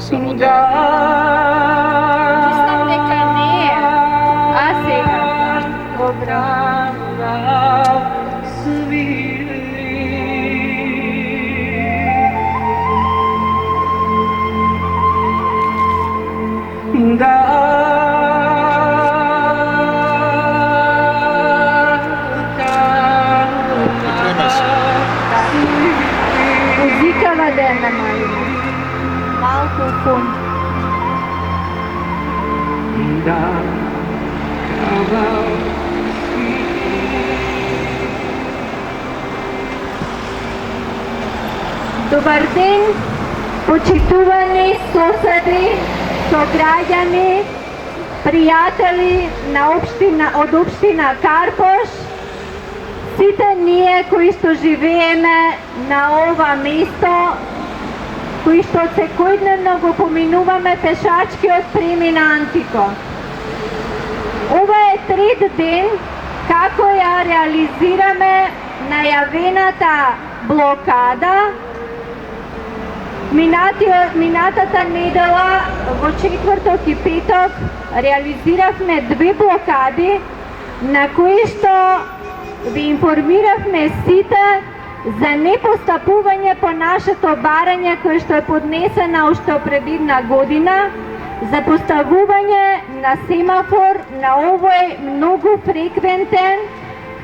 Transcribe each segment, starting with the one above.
Само да. Мислам дека не е. А сега? Добро. Приема се. Музикава да е намалена. Малко фон. Добар ден, почитувани соседи, сограѓани, пријатели од општина Карпош, сите ние кои што живееме на ова место, кои што секојдневно го поминуваме пешачкиот премин Антико. Ова е трет ден како ја реализираме најавената блокада. Минатата недела во четврток и петок реализиравме две блокади на кои што ви информиравме сите за непостапување по нашето барање кое што е поднесена уште пред една година за поставување на семафор на овој многу фреквентен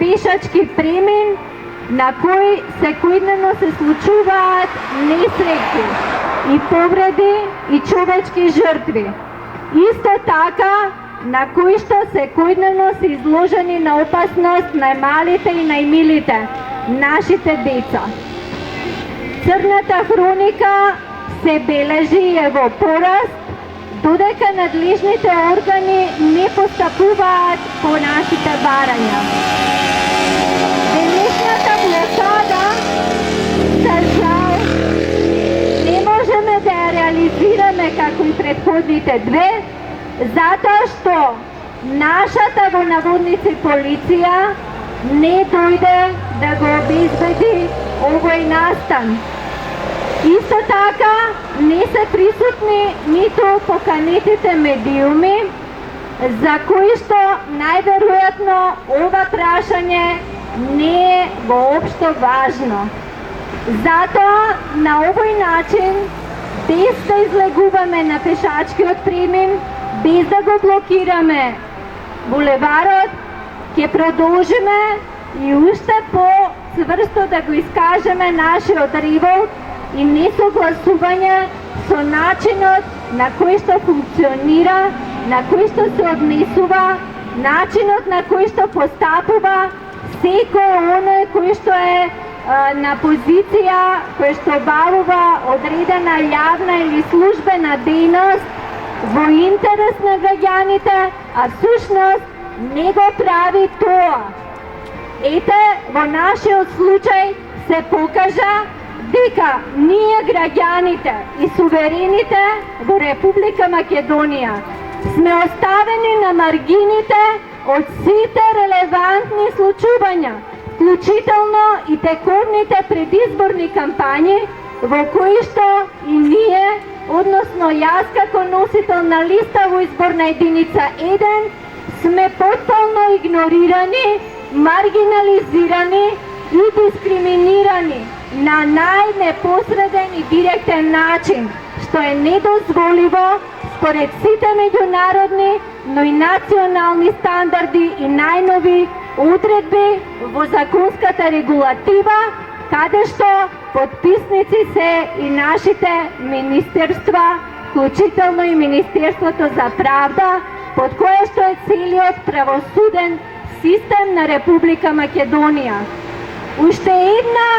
пешачки премин на кој секојдневно се случуваат несреќи и повреди и човечки жртви. Исто така, на кои што секојдневно се изложени на опасност најмалите и најмилите, нашите деца. Црната хроника се бележи и е во пораст, додека надлежните органи не постапуваат по нашите барања. Денешната блокада, за жал, не можеме да ја реализираме како и претходните две, затоа што нашата во наводници полиција не дојде да го обезбеди овој настан. Исто така не се присутни ниту поканетите медиуми, за кои што најверојатно ова прашање не е воопшто важно. Затоа на овој начин, без да излегуваме на пешачкиот премин, без да го блокираме булеварот, ќе продолжиме и уште по-цврсто да го искажеме нашиот револт и несогласување со начинот на кој што функционира, на кој што се однесува, начинот на кој што постапува секој оној кој што е на позиција, кој што обавува одредена јавна или службена дејност во интерес на граѓаните, а всушност не го прави тоа. Ете, во нашиот случај се покажа дека ние граѓаните и суверените во Република Македонија сме оставени на маргините од сите релевантни случувања, вклучително и тековните предизборни кампањи во кои што и ние, односно јас како носител на листа во изборна единица 1, сме потполно игнорирани, маргинализирани и дискриминирани на најнепосреден и директен начин, што е недозволиво според сите меѓународни, но и национални стандарди и најнови одредби во законската регулатива, каде што подписници се и нашите министерства, вклучително и Министерството за правда, под кое што е целиот правосуден систем на Република Македонија. Уште една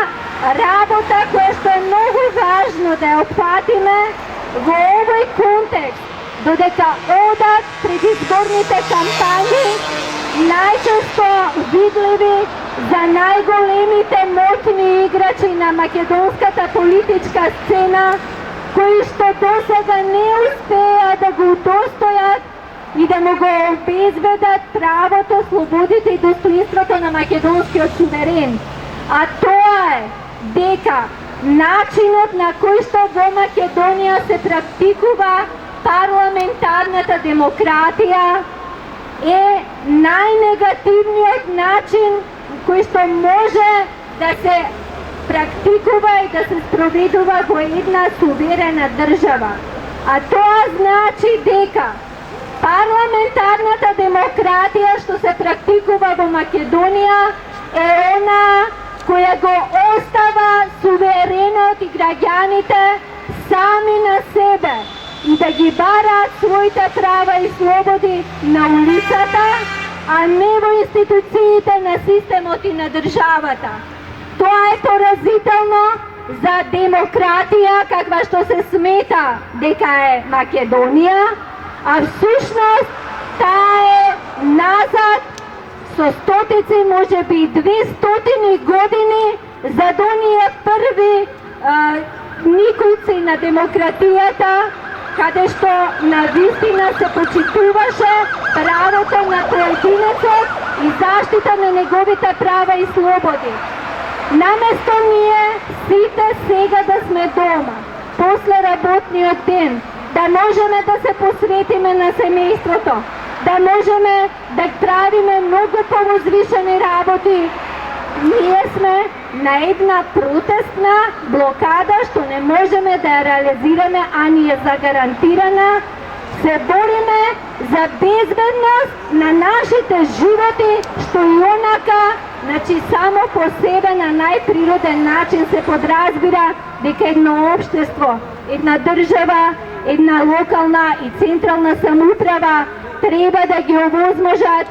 работа која што е многу важно да ја опфатиме во овој контекст, додека одат предизборните кампањи најчесто видливи за најголемите моќни играчи на македонската политичка сцена, кои што досега не успеа да го удостојат и да му го обезбедат правото, слободите и достоинството на македонскиот суверен. А тоа е дека начинот на кој што во Македонија се практикува парламентарната демократија е најнегативниот начин кој што може да се практикува и да се спроведува во една суверена држава. А тоа значи дека парламентарната демократија што се практикува во Македонија е она која го остава суверенот и граѓаните сами на себе и да ги бараат своите права и слободи на улицата, а не во институциите на системот и на државата. Тоа е поразително за демократија каква што се смета дека е Македонија, а всушност таа е назад со стотици, можеби 200 години за оние први никојци на демократијата, каде што навистина се почитуваше правото на поединецот и заштита на неговите права и слободи. Наместо ние сите сега да сме дома, после работниот ден, да можеме да се посветиме на семејството, да можеме да правиме многу повозвишени работи, ние сме на една протестна блокада што не можеме да ја реализираме, а ни е загарантирана. Се бориме за безбедност на нашите животи, што и онака, значи само по себе на најприроден начин се подразбира дека едно општество, една држава, една локална и централна самоуправа треба да ги овозможат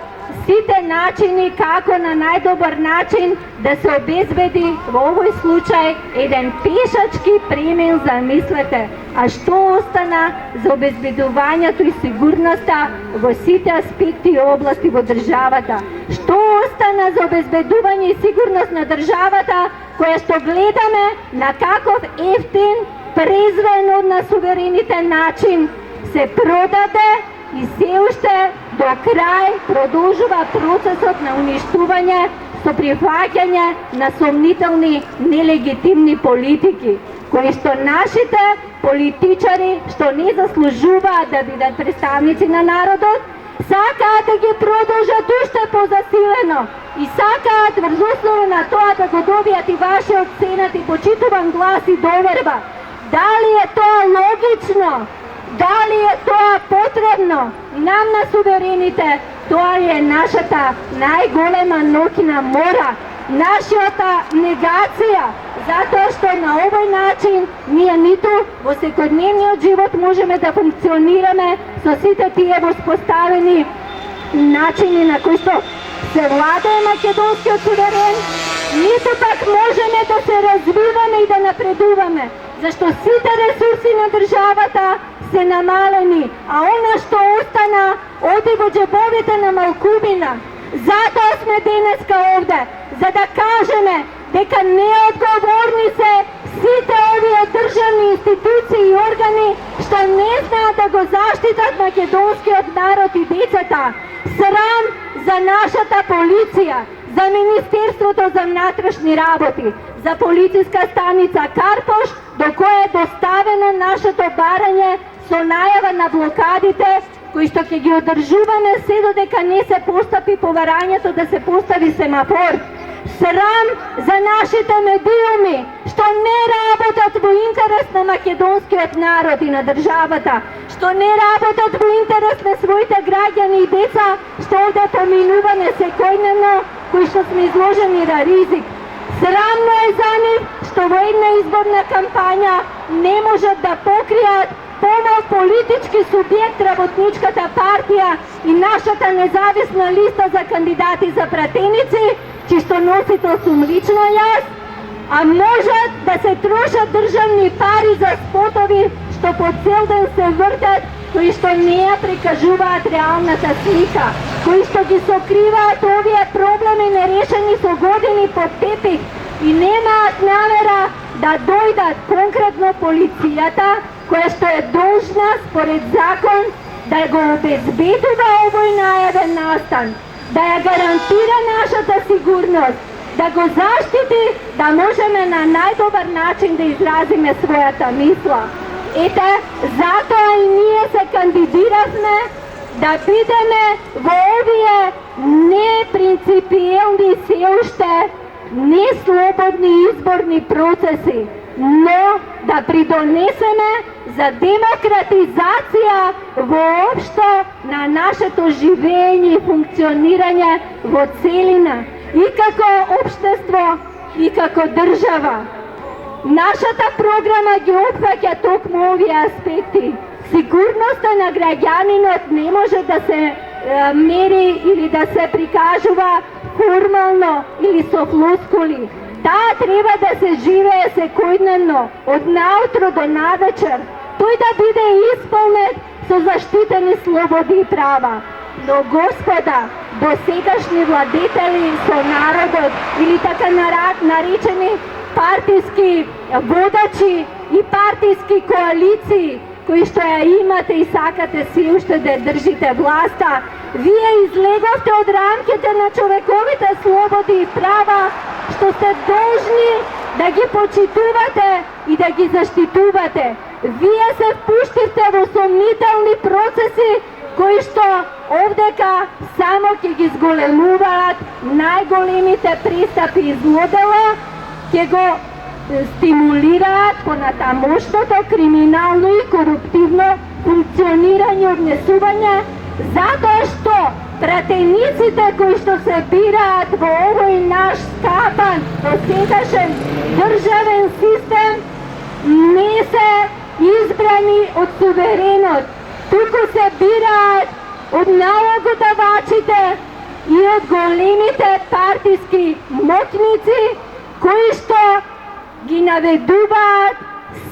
сите начини како на најдобар начин да се обезбеди во овој случај еден пешачки премен, замислете. А што остана за обезбедувањето и сигурноста во сите аспекти и области во државата? Што остана за обезбедување и сигурност на државата, која што гледаме на каков ефтин, презвен од на суверените начин се продаде и се уште до крај продолжува процесот на уништување со прифаќање на сомнителни нелегитимни политики, кои што нашите политичари што не заслужуваат да бидат представници на народот, сакаат да ги продолжат уште позасилено и сакаат врз основа на тоа да го добијат и вашиот ценет и почитуван глас и доверба. Дали е тоа логично? Дали е тоа потребно? Нам на суверените тоа е нашата најголема ноќна мора, нашата негација, затоа што на овој начин ние ниту во секојдневниот живот можеме да функционираме со сите тие воспоставени начини на кои што се владае македонскиот суверен, ниту пак можеме да се развиваме и да напредуваме, зашто сите ресурси на државата се намалени, а она што остана оди во џебовите на малкумина. Затоа сме денеска овде, за да кажеме дека неодговорни се сите овие државни институции и органи што не знаат да го заштитат македонскиот народ и децата. Срам за нашата полиција, за Министерството за внатрешни работи, за полициска станица Карпош, до која е доставено нашето барање со најава на блокадите, кои што ќе ги одржуваме се додека не се постапи поварањето да се постави семафор. Срам за нашите медиуми, што не работат во интерес на македонскиот народ и на државата, што не работат во интерес на своите граѓани и деца, што овде поминуваме секојдневно, кои што сме изложени на ризик. Срамно е за нив што во една изборна кампања не можат да покријат помал политички субјект Работничката партија и нашата независна листа за кандидати за пратеници, чисто носител сум лично јас, а можат да се трошат државни пари за спотови што по цел ден се вртат, кои што не ја прикажуваат реалната слика, кои што ги сокриваат овие проблеми нерешени со години под тепих и немаат намера да дојдат конкретно полицијата, која што е должна според закон да го обезбедува овој најавен настан, да ја гарантира нашата сигурност, da go zaštiti, da možemo na najdobar način da izrazime svojata misla. Ете, затоа и ние се кандидиравме да бидеме во овие непринципиелни се уште неслободни изборни процеси, но да придонесеме за демократизација воопшто на нашето живење и функционирање во целина, и како општество, и како држава. Нашата програма ги опфаќа токму овие аспекти. Сигурноста на граѓанинот не може да се мери или да се прикажува формално или со флоскули. Таа треба да се живее секојдневно, од наутро до навечер. Тој да биде исполнет со заштитени слободи и права. Но господа, досегашни владетели со народот или така наречени партиски водачи и партиски коалиции, кои што ја имате и сакате си уште да држите власта, вие излеговте од рамките на човековите слободи и права, што сте должни да ги почитувате и да ги заштитувате. Вие се впуштивте во сомнителни процеси кои што овдека само ќе ги зголемуваат најголемите престапи и злодела, ќе го стимулираат понатамошното криминално и коруптивно функционирање и однесување, затоа што пратениците кои што се бираат во овој наш скапан, досегашен државен систем не се избрани од суверенот, туку се бираат од налогодавачите и од големите партиски моќници кои што ги наведуваат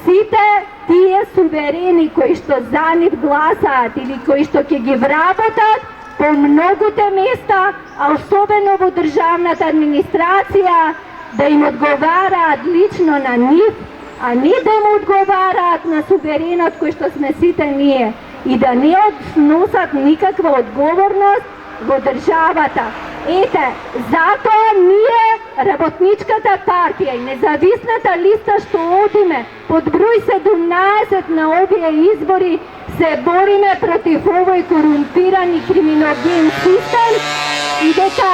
сите тие суверени кои што за нив гласаат или кои што ќе ги вработат по многуте места, а особено во државната администрација, да им одговараат лично на нив, а не да им одговараат на суверенот кој што сме сите ние и да не сносат никаква одговорност во државата. Ете, затоа ние, Работничката партија и независната листа што одиме под број 17 на овие избори, се бориме против овој корумпиран и криминоген систем и дека